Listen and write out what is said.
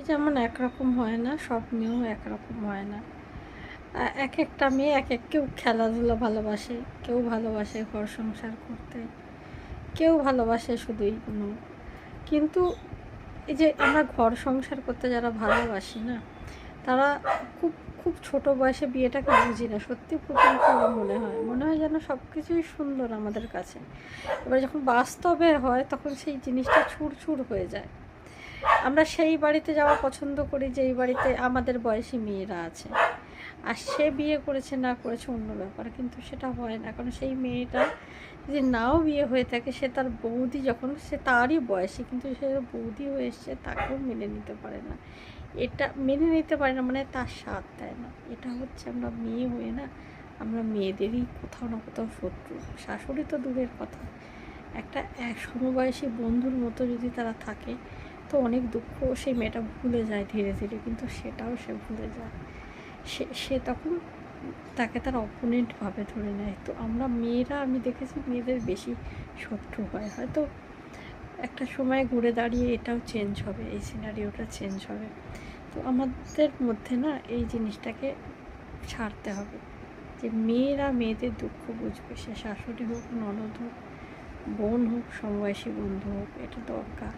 যেমন একরকম হয় না, সব মেয়েও একরকম হয় না। একেকটা মেয়ে কেউ খেলাধুলা ভালোবাসে, কেউ ভালোবাসে ঘর সংসার করতে, কেউ ভালোবাসে শুধু এইগুলো। কিন্তু এই যে আমরা ঘর সংসার করতে যারা ভালোবাসি না, তারা খুব খুব ছোট বয়সে বিয়েটাকে বুঝি না। সত্যি ১ম করে মনে হয় যেন সব কিছুই সুন্দর আমাদের কাছে। এবার যখন বাস্তবে হয় তখন সেই জিনিসটা ছুড় হয়ে যায়। আমরা সেই বাড়িতে যাওয়া পছন্দ করি যেই বাড়িতে আমাদের বয়সী মেয়েরা আছে। আর সে বিয়ে করেছে না করেছে অন্য ব্যাপার, কিন্তু সেটা হয় না। কারণ সেই মেয়েটা যদি নাও বিয়ে হয়ে থাকে, সে তার বৌদি যখন সে তারই বয়সী, কিন্তু সে বৌদি হয়ে এসছে তাকেও মেনে নিতে পারে না। এটা মেনে নিতে পারে না মানে তার সাথ দেয় না। এটা হচ্ছে আমরা মেয়ে হয়ে না, আমরা মেয়েদেরই কোথাও না কোথাও শত্রু। শাশুড়ি তো দূরের কথা, একটা সমবয়সী বন্ধুর মতো যদি তারা থাকে, তো অনেক দুঃখ সেই মেয়েটা ভুলে যায় ধীরে ধীরে, কিন্তু সেটাও সে ভুলে যায়। সে তখন তাকে তার অপোনেন্ট ভাবে ধরে নেয়। তো আমরা মেয়েরা, আমি দেখেছি মেয়েদের বেশি শত্রু হয়। হয়তো একটা সময় ঘুরে দাঁড়িয়ে এটাও চেঞ্জ হবে, এই সিনারিওটা চেঞ্জ হবে। তো আমাদের মধ্যে না এই জিনিসটাকে ছাড়তে হবে যে মেয়েরা মেয়েদের দুঃখ বুঝবে, সে শাশুড়ি হোক, ননদ হোক, বোন হোক, সমবয়সী বন্ধু হোক, এটা দরকার।